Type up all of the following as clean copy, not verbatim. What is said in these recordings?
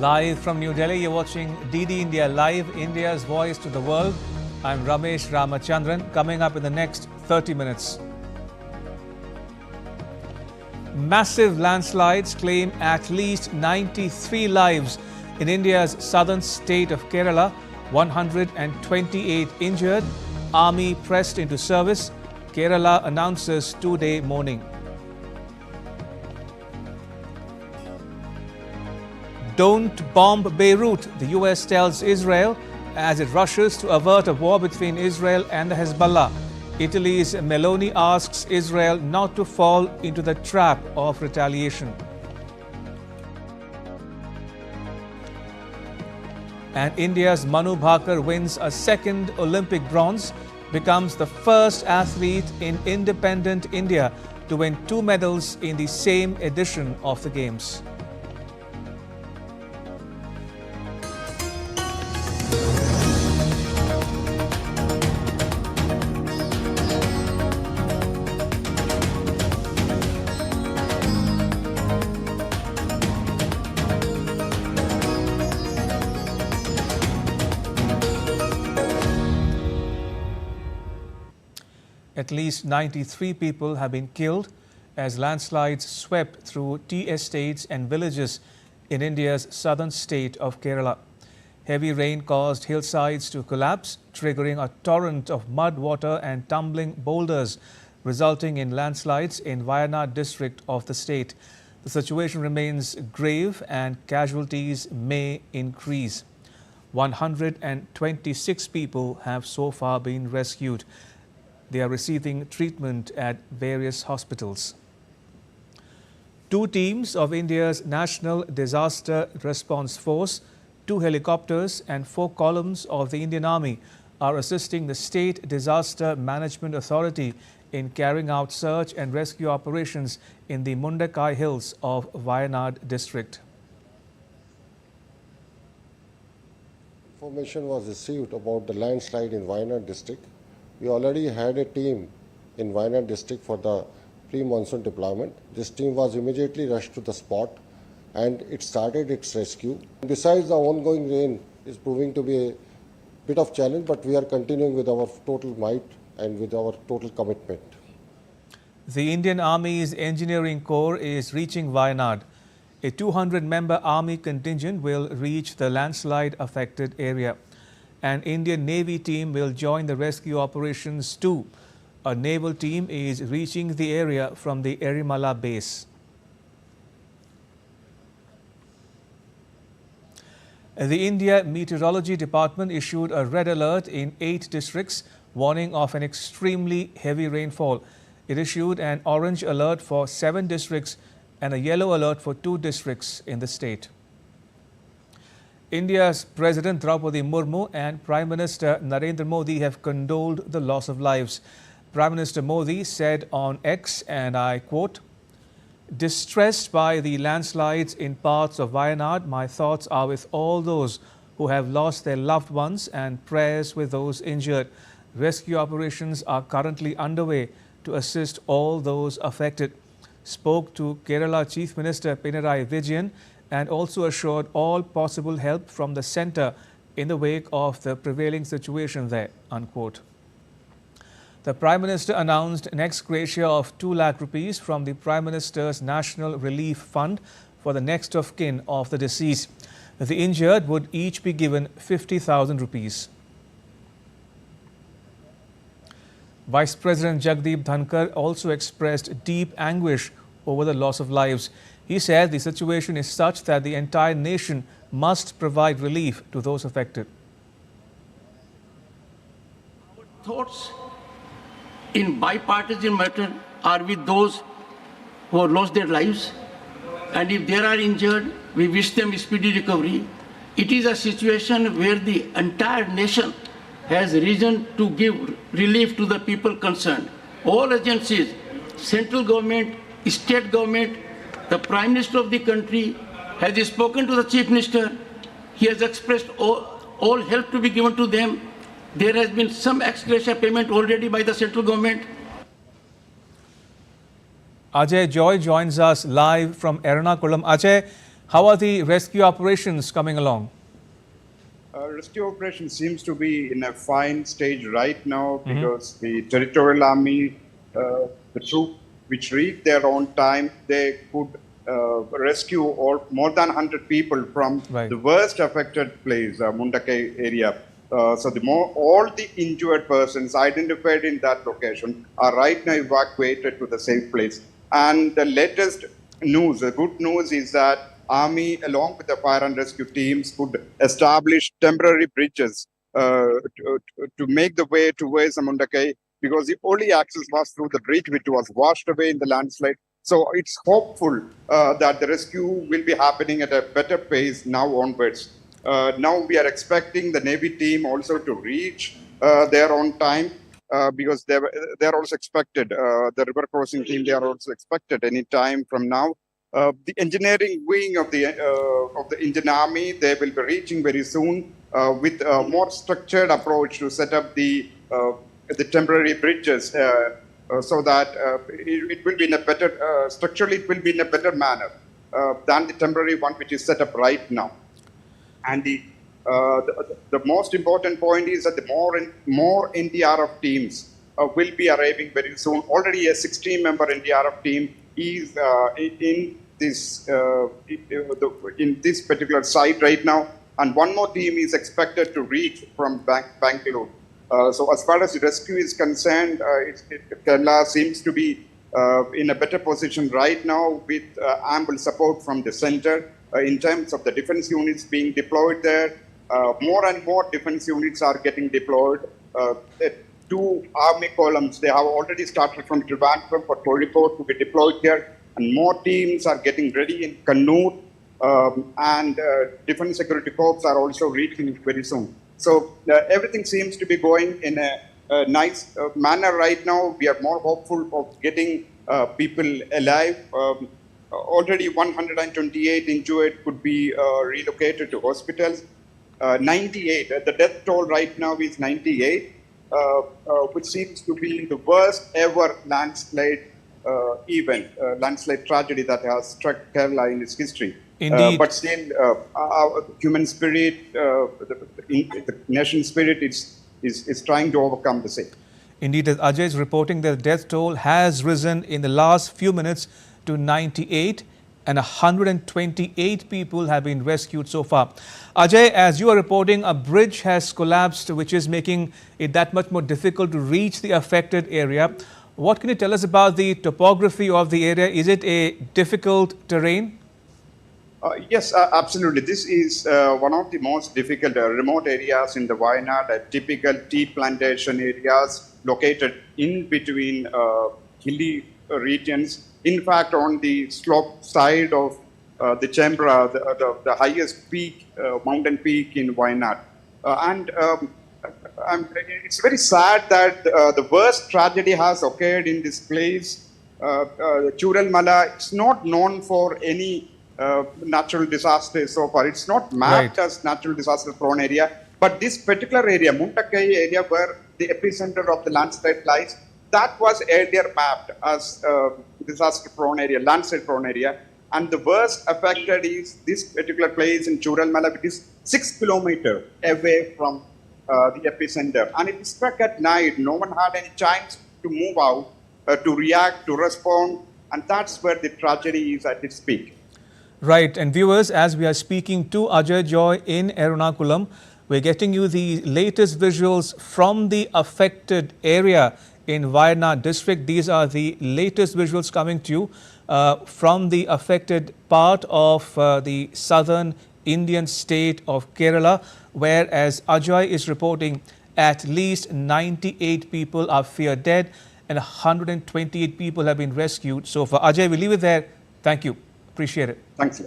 Live from New Delhi, you're watching DD India Live, India's voice to the world. I'm Ramesh Ramachandran. Coming up in the next 30 minutes. Massive landslides claim at least 93 lives in India's southern state of Kerala. 128 injured. Army pressed into service. Kerala announces two-day mourning. Don't bomb Beirut, the US tells Israel as it rushes to avert a war between Israel and the Hezbollah. Italy's Meloni asks Israel not to fall into the trap of retaliation. And India's Manu Bhaker wins a second Olympic bronze, becomes the first athlete in independent India to win 2 medals in the same edition of the Games. At least 93 people have been killed as landslides swept through tea estates and villages in India's southern state of Kerala. Heavy rain caused hillsides to collapse, triggering a torrent of mud, water and tumbling boulders, resulting in landslides in Wayanad district of the state. The situation remains grave and casualties may increase. 126 people have so far been rescued. They are receiving treatment at various hospitals. 2 teams of India's National Disaster Response Force, 2 helicopters and 4 columns of the Indian Army are assisting the State Disaster Management Authority in carrying out search and rescue operations in the Mundakai Hills of Wayanad district. Information was received about the landslide in Wayanad district. We already had a team in Wayanad district for the pre-monsoon deployment. This team was immediately rushed to the spot and it started its rescue. Besides, the ongoing rain is proving to be a bit of challenge, but we are continuing with our total might and with our total commitment. The Indian Army's Engineering Corps is reaching Wayanad. A 200-member Army contingent will reach the landslide-affected area. An Indian Navy team will join the rescue operations too. A naval team is reaching the area from the Erimala base. The India Meteorology Department issued a red alert in 8 districts, warning of an extremely heavy rainfall. It issued an orange alert for 7 districts and a yellow alert for 2 districts in the state. India's President Draupadi Murmu and Prime Minister Narendra Modi have condoled the loss of lives. Prime Minister Modi said on X, and I quote, "Distressed by the landslides in parts of Wayanad, my thoughts are with all those who have lost their loved ones and prayers with those injured. Rescue operations are currently underway to assist all those affected." Spoke to Kerala Chief Minister Pinarayi Vijayan and also assured all possible help from the centre in the wake of the prevailing situation there, unquote. The Prime Minister announced an ex gratia of 2 lakh rupees from the Prime Minister's National Relief Fund for the next of kin of the deceased. The injured would each be given 50,000 rupees. Vice President Jagdeep Dhankar also expressed deep anguish over the loss of lives. He said the situation is such that the entire nation must provide relief to those affected. Our thoughts in bipartisan matter are with those who have lost their lives, and if they are injured, we wish them speedy recovery. It is a situation where the entire nation has reason to give relief to the people concerned. All agencies, central government, state government, the Prime Minister of the country has spoken to the Chief Minister. He has expressed all help to be given to them. There has been some ex gratia payment already by the central government. Ajay Joy joins us live from Ernakulam. Ajay, How are the rescue operations coming along? Rescue operation seems to be in a fine stage right now because the territorial army, the troop which reached their own time, they could rescue more than 100 people from the worst affected place, Mundakai area. So all the injured persons identified in that location are right now evacuated to the safe place. And the latest news, the good news is that Army, along with the fire and rescue teams, could establish temporary bridges to make the way towards Mundakai, because the only access was through the bridge, which was washed away in the landslide. So it's hopeful that the rescue will be happening at a better pace now onwards. Now we are expecting the Navy team also to reach their own time because they're also expected, the river crossing team, they are also expected any time from now. The engineering wing of the Indian Army, they will be reaching very soon with a more structured approach to set up the temporary bridges so that it will be in a better, structurally it will be in a better manner than the temporary one which is set up right now. And the most important point is that the more NDRF teams will be arriving very soon. Already a 16-member NDRF team is in this particular site right now, and one more team is expected to reach from Bangalore. So as far as the rescue is concerned, Kerala seems to be in a better position right now with ample support from the center in terms of the defense units being deployed there. More and more defense units are getting deployed. 2 army columns, they have already started from Trivandrum for Kozhikode to be deployed here, and more teams are getting ready in Kannur, and Defense Security Corps are also reaching very soon. So everything seems to be going in a nice manner right now. We are more hopeful of getting people alive. Already 128 injured could be relocated to hospitals. 98, the death toll right now is 98. Which seems to be the worst ever landslide event, landslide tragedy that has struck Kerala in its history. Indeed. But still, our human spirit, the nation spirit is trying to overcome the same. Indeed, as Ajay is reporting, the death toll has risen in the last few minutes to 98, and 128 people have been rescued so far. Ajay, as you are reporting, a bridge has collapsed, which is making it that much more difficult to reach the affected area. What can you tell us about the topography of the area? Is it a difficult terrain? Yes, absolutely. This is one of the most difficult remote areas in the Wayanad, typical tea plantation areas located in between hilly regions. In fact, on the slope side of the Chembra, the highest peak, mountain peak in Wayanad. It's very sad that the worst tragedy has occurred in this place. Chural Mala, it's not known for any natural disasters so far. It's not mapped as natural disaster prone area, but this particular area, Mundakai area where the epicenter of the landslide lies, that was earlier mapped as disaster prone area, landslide prone area. And the worst affected is this particular place in Chural Mala, which is 6 kilometers away from the epicenter. And it struck at night. No one had any chance to move out, to react, to respond. And that's where the tragedy is at its peak. Right. And viewers, as we are speaking to Ajay Joy in Ernakulam, we're getting you the latest visuals from the affected area in Wayanad district. These are the latest visuals coming to you from the affected part of the southern Indian state of Kerala, where, as Ajay is reporting, at least 98 people are feared dead and 128 people have been rescued so far. Ajay, we'll leave it there. Thank you. Appreciate it. Thanks.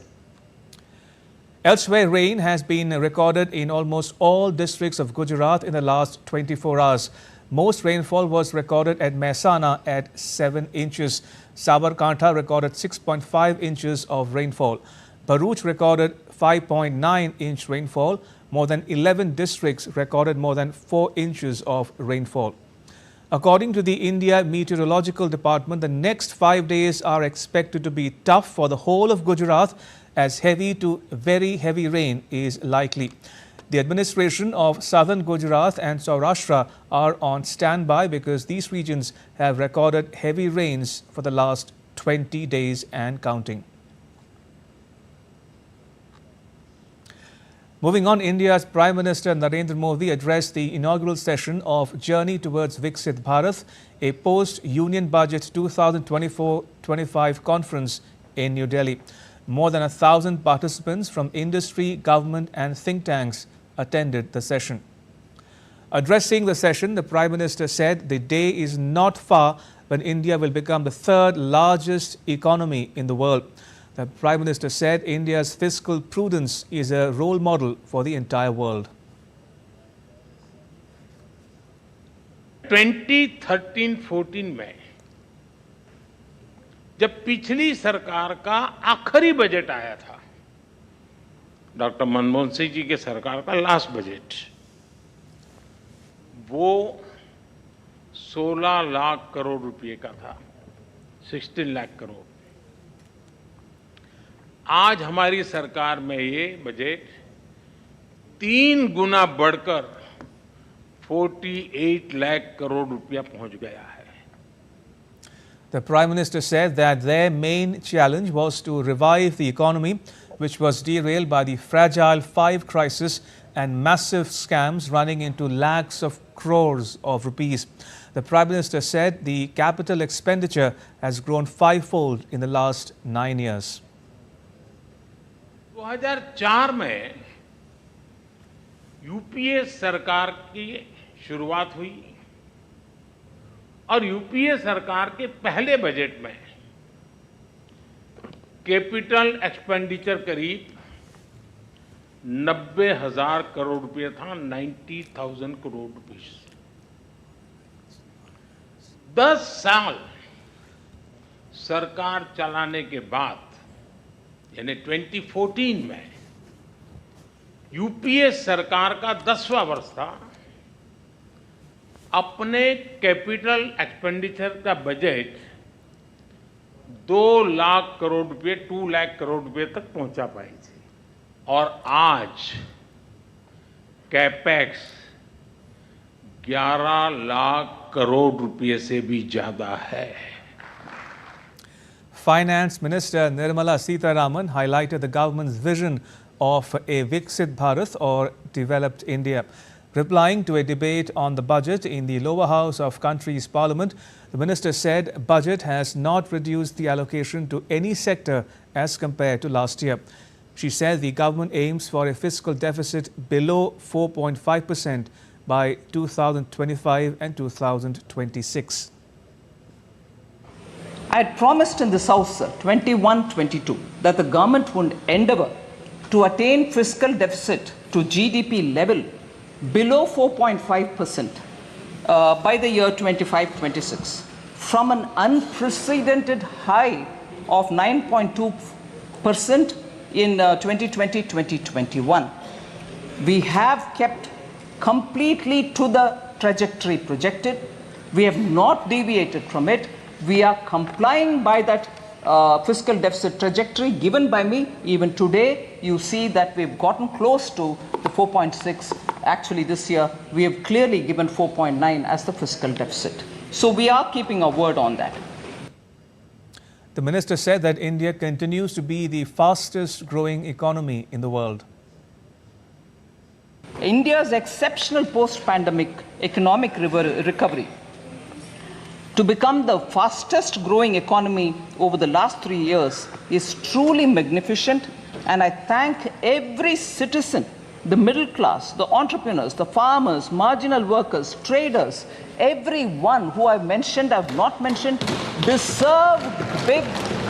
Elsewhere, rain has been recorded in almost all districts of Gujarat in the last 24 hours. Most rainfall was recorded at Mehsana at 7 inches. Sabarkantha recorded 6.5 inches of rainfall. Bharuch recorded 5.9 inch rainfall. More than 11 districts recorded more than 4 inches of rainfall. According to the India Meteorological Department, the next 5 days are expected to be tough for the whole of Gujarat as heavy to very heavy rain is likely. The administration of southern Gujarat and Saurashtra are on standby because these regions have recorded heavy rains for the last 20 days and counting. Moving on, India's Prime Minister Narendra Modi addressed the inaugural session of Journey Towards Vixit Bharat, a post-Union Budget 2024-25 conference in New Delhi. More than 1,000 participants from industry, government and think tanks attended the session. Addressing the session, the Prime Minister said the day is not far when India will become the third largest economy in the world. The Prime Minister said India's fiscal prudence is a role model for the entire world. 2013-14 में जब पिछली सरकार का आखिरी budget आया था, doctor Manmohan Singh ji के सरकार का लास्ट बजट, वो 16 लाख करोड़ रुपए का था, 16 लाख करोड़। आज हमारी सरकार में ये बजट 3 गुना बढ़कर 48 लाख करोड़ रुपया पहुंच गया है। The Prime Minister said that their main challenge was to revive the economy, which was derailed by the fragile 5 crisis and massive scams running into lakhs of crores of rupees. The Prime Minister said the capital expenditure has grown 5-fold in the last 9 years. 2004 में UPA सरकार की शुरुआत हुई और UPA सरकार के पहले budget में कैपिटल एक्सपेंडिचर करीब 90,000 करोड़ रुपए था, 90,000 करोड़ रुपीस। 10 साल सरकार चलाने के बाद यानी 2014 में यूपीए सरकार का 10वां वर्ष था, अपने कैपिटल एक्सपेंडिचर का बजट 2 लाख करोड़ रुपए, 2 लाख करोड़ रुपए तक पहुंचा पाई थी और आज कैपेक्स 11 लाख करोड़ रुपए से भी ज्यादा है। Finance Minister Nirmala Sitharaman highlighted the government's vision of a Vixit Bharat or developed India. Replying to a debate on the budget in the lower house of country's parliament, the minister said budget has not reduced the allocation to any sector as compared to last year. She said the government aims for a fiscal deficit below 4.5% by 2025 and 2026. I had promised in this House, 21-22, that the government would endeavour to attain fiscal deficit to GDP level below 4.5% by the year 25-26, from an unprecedented high of 9.2% in 2020-2021. We have kept completely to the trajectory projected. We have not deviated from it. We are complying by that fiscal deficit trajectory given by me. Even today, you see that we've gotten close to the 4.6. Actually, this year, we have clearly given 4.9 as the fiscal deficit. So we are keeping our word on that. The minister said that India continues to be the fastest growing economy in the world. India's exceptional post-pandemic economic recovery to become the fastest growing economy over the last 3 years is truly magnificent, and I thank every citizen, the middle class, the entrepreneurs, the farmers, marginal workers, traders, everyone who I've mentioned, I've not mentioned, deserve big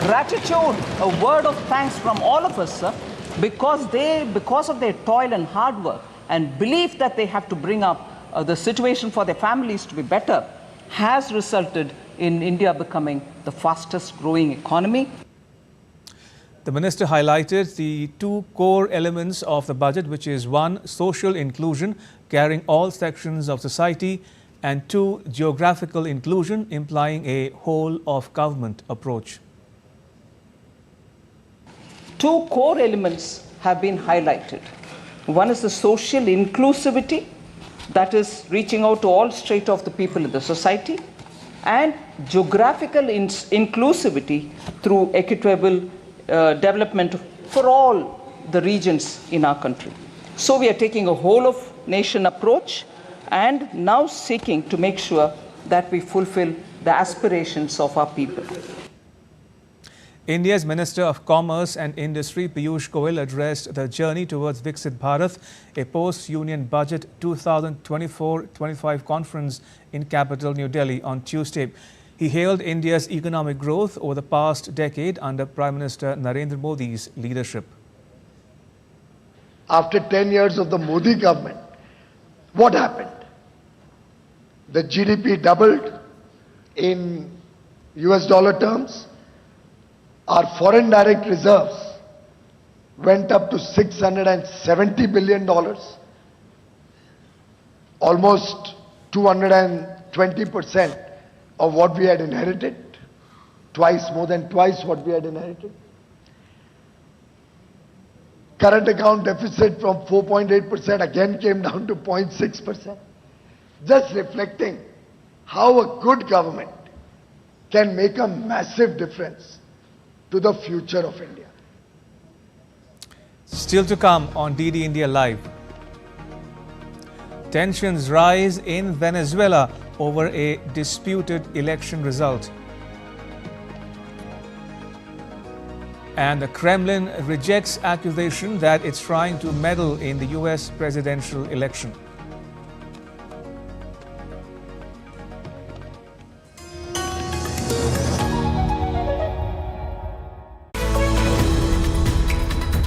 gratitude, a word of thanks from all of us, sir, because of their toil and hard work and belief that they have to bring up the situation for their families to be better, has resulted in India becoming the fastest growing economy. The minister highlighted the 2 core elements of the budget, which is 1, social inclusion, carrying all sections of society, and 2, geographical inclusion, implying a whole of government approach. two core elements have been highlighted. One is the social inclusivity, that is reaching out to all strata of the people in the society, and geographical inclusivity through equitable development for all the regions in our country. So we are taking a whole of nation approach and now seeking to make sure that we fulfill the aspirations of our people. India's Minister of Commerce and Industry Piyush Goyal addressed the journey towards Vixit Bharat, a post-union budget 2024-25 conference in capital New Delhi on Tuesday. He hailed India's economic growth over the past decade under Prime Minister Narendra Modi's leadership. After 10 years of the Modi government, what happened? The GDP doubled in US dollar terms. Our foreign direct reserves went up to $670 billion, almost 220% of what we had inherited, more than twice what we had inherited. Current account deficit from 4.8% again came down to 0.6%, just reflecting how a good government can make a massive difference to the future of India. Still to come on DD India Live. Tensions rise in Venezuela over a disputed election result. And the Kremlin rejects accusation that it's trying to meddle in the US presidential election.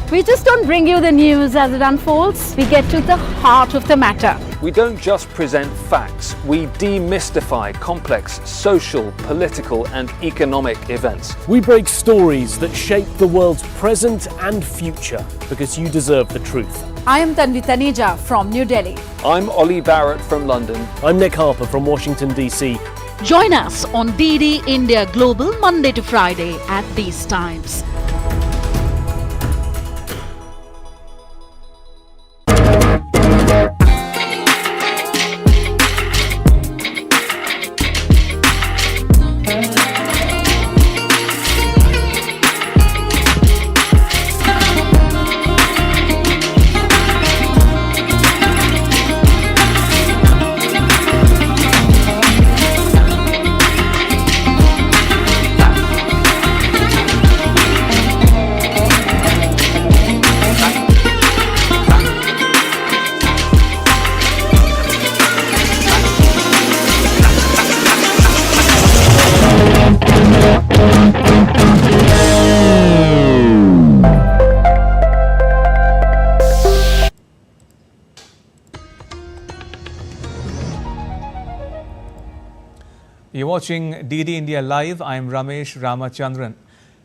We just don't bring you the news as it unfolds. We get to the heart of the matter. We don't just present facts, we demystify complex social, political and economic events. We break stories that shape the world's present and future because you deserve the truth. I am Tanvi Taneja from New Delhi. I'm Ollie Barrett from London. I'm Nick Harper from Washington, D.C. Join us on DD India Global Monday to Friday at these times. You're watching DD India Live. I'm Ramesh Ramachandran.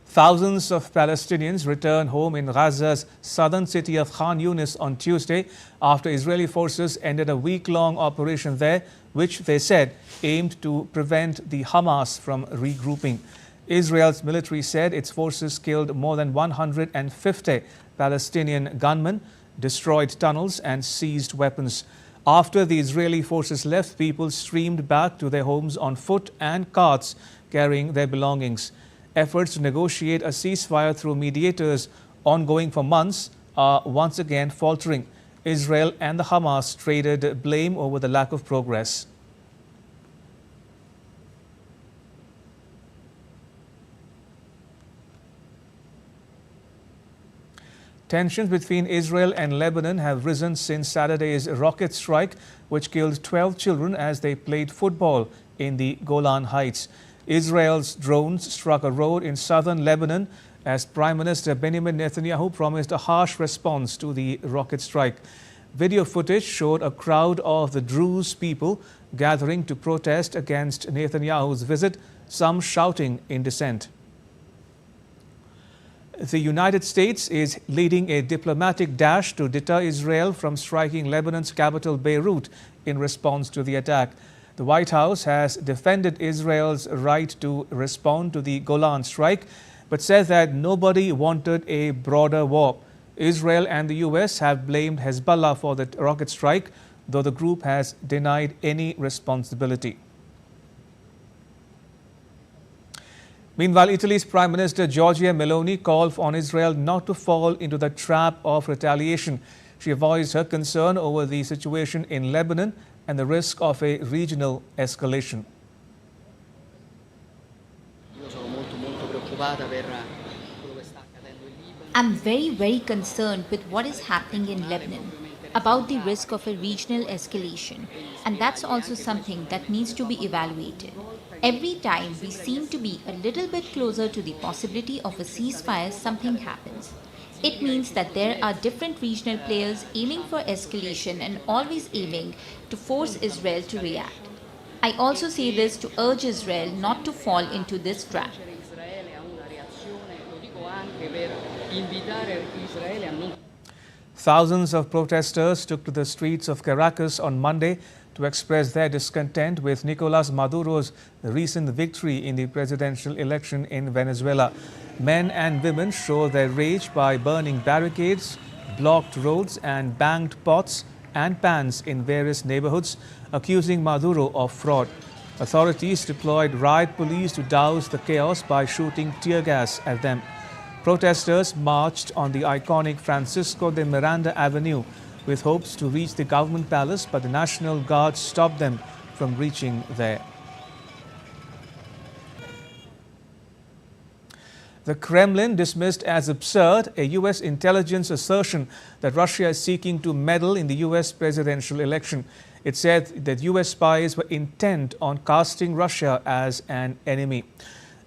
Thousands of Palestinians returned home in Gaza's southern city of Khan Yunis on Tuesday after Israeli forces ended a week-long operation there, which they said aimed to prevent the Hamas from regrouping. Israel's military said its forces killed more than 150 Palestinian gunmen, destroyed tunnels and seized weapons. After the Israeli forces left, people streamed back to their homes on foot and carts carrying their belongings. Efforts to negotiate a ceasefire through mediators, ongoing for months, are once again faltering. Israel and the Hamas traded blame over the lack of progress. Tensions between Israel and Lebanon have risen since Saturday's rocket strike, which killed 12 children as they played football in the Golan Heights. Israel's drones struck a road in southern Lebanon as Prime Minister Benjamin Netanyahu promised a harsh response to the rocket strike. Video footage showed a crowd of the Druze people gathering to protest against Netanyahu's visit, some shouting in dissent. The United States is leading a diplomatic dash to deter Israel from striking Lebanon's capital Beirut in response to the attack. The White House has defended Israel's right to respond to the Golan strike, but says that nobody wanted a broader war. Israel and the US have blamed Hezbollah for the rocket strike, though the group has denied any responsibility. Meanwhile, Italy's Prime Minister Giorgia Meloni called on Israel not to fall into the trap of retaliation. She voiced her concern over the situation in Lebanon and the risk of a regional escalation. I'm very concerned with what is happening in Lebanon, about the risk of a regional escalation, and that's also something that needs to be evaluated. Every time we seem to be a little bit closer to the possibility of a ceasefire, something happens. It means that there are different regional players aiming for escalation and always aiming to force Israel to react. I also say this to urge Israel not to fall into this trap. Thousands of protesters took to the streets of Caracas on Monday to express their discontent with Nicolas Maduro's recent victory in the presidential election in Venezuela. Men and women showed their rage by burning barricades, blocked roads and banged pots and pans in various neighborhoods, accusing Maduro of fraud. Authorities deployed riot police to douse the chaos by shooting tear gas at them. Protesters marched on the iconic Francisco de Miranda Avenue with hopes to reach the government palace, but the National Guard stopped them from reaching there. The Kremlin dismissed as absurd a U.S. intelligence assertion that Russia is seeking to meddle in the U.S. presidential election. It said that U.S. spies were intent on casting Russia as an enemy.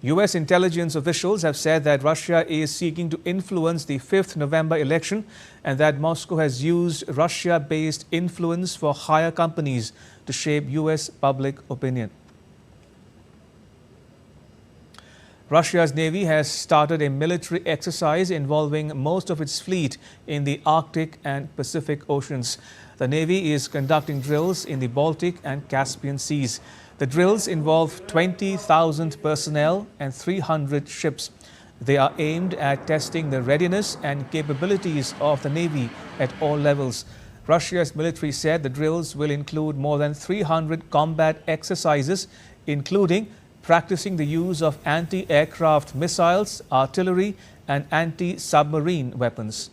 U.S. intelligence officials have said that Russia is seeking to influence the 5th November election and that Moscow has used Russia-based influence for hire companies to shape U.S. public opinion. Russia's Navy has started a military exercise involving most of its fleet in the Arctic and Pacific Oceans. The Navy is conducting drills in the Baltic and Caspian Seas. The drills involve 20,000 personnel and 300 ships. They are aimed at testing the readiness and capabilities of the Navy at all levels. Russia's military said the drills will include more than 300 combat exercises, including practicing the use of anti-aircraft missiles, artillery, and anti-submarine weapons.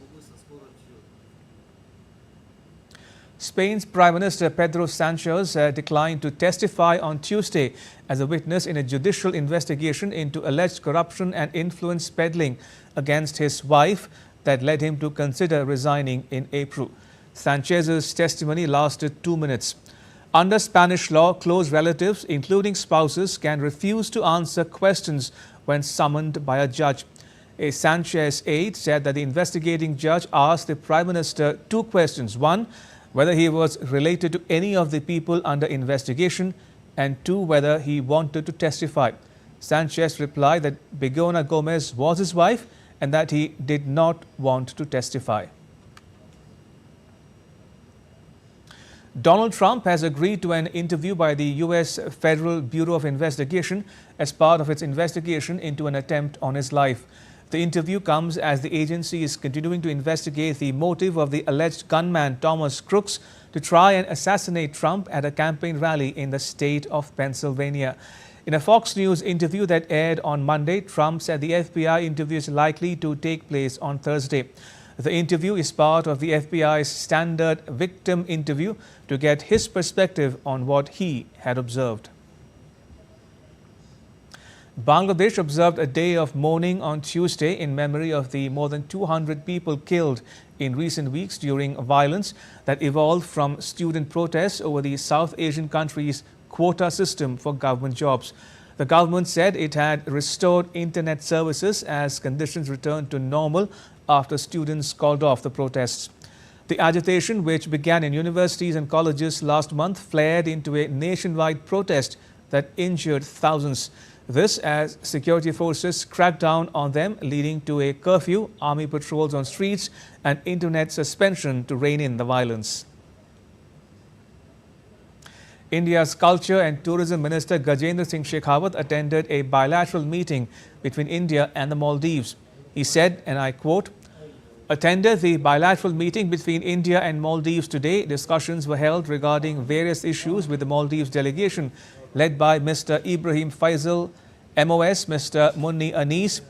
Spain's Prime Minister Pedro Sanchez declined to testify on Tuesday as a witness in a judicial investigation into alleged corruption and influence peddling against his wife that led him to consider resigning in April. Sanchez's testimony lasted 2 minutes. Under Spanish law, close relatives, including spouses, can refuse to answer questions when summoned by a judge. A Sanchez aide said that the investigating judge asked the Prime Minister 2 questions. 1, whether he was related to any of the people under investigation, and 2, whether he wanted to testify. Sanchez replied that Begoña Gomez was his wife and that he did not want to testify. Donald Trump has agreed to an interview by the U.S. Federal Bureau of Investigation as part of its investigation into an attempt on his life. The interview comes as the agency is continuing to investigate the motive of the alleged gunman Thomas Crooks to try and assassinate Trump at a campaign rally in the state of Pennsylvania. In a Fox News interview that aired on Monday, Trump said the FBI interview is likely to take place on Thursday. The interview is part of the FBI's standard victim interview to get his perspective on what he had observed. Bangladesh observed a day of mourning on Tuesday in memory of the more than 200 people killed in recent weeks during violence that evolved from student protests over the South Asian country's quota system for government jobs. The government said it had restored internet services as conditions returned to normal after students called off the protests. The agitation, which began in universities and colleges last month, flared into a nationwide protest that injured thousands. This as security forces cracked down on them, leading to a curfew, army patrols on streets, and internet suspension to rein in the violence. India's Culture and Tourism Minister Gajendra Singh Shekhawat attended a bilateral meeting between India and the Maldives. He said, and I quote, "Attended the bilateral meeting between India and Maldives today. Discussions were held regarding various issues with the Maldives delegation led by Mr. Ibrahim Faisal, MOS Mr. Munni Anis,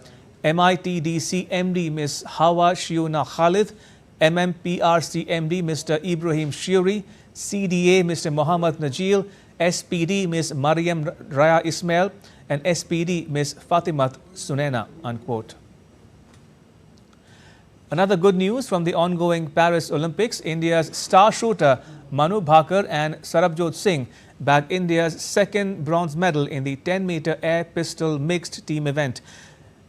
MITDC MD Ms. Hawa Shiuna Khalid, MMPRC MD Mr. Ibrahim Shuri, CDA Mr. Mohammad Najil, SPD Ms. Mariam Raya Ismail and SPD Ms. Fatimat Sunena," unquote. Another good news from the ongoing Paris Olympics, India's star shooter Manu Bhaker and Sarabjot Singh bagged India's second bronze medal in the 10-meter air pistol mixed team event.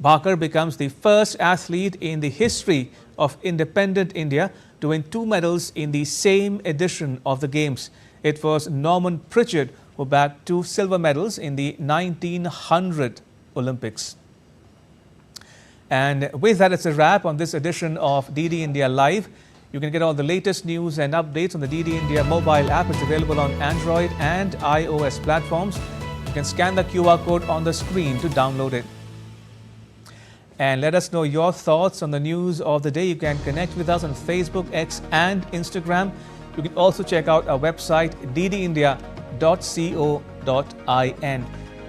Bhaker becomes the first athlete in the history of independent India to win 2 medals in the same edition of the Games. It was Norman Pritchard who bagged 2 silver medals in the 1900 Olympics. And with that, it's a wrap on this edition of DD India Live. You can get all the latest news and updates on the DD India mobile app. It's available on Android and iOS platforms. You can scan the QR code on the screen to download it. And let us know your thoughts on the news of the day. You can connect with us on Facebook, X and Instagram. You can also check out our website ddindia.co.in.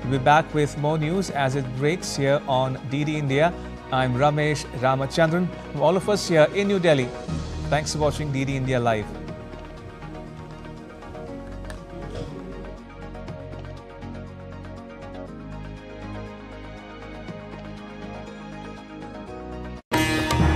We'll be back with more news as it breaks here on DD India. I'm Ramesh Ramachandran. From all of us here in New Delhi, thanks for watching DD India Live.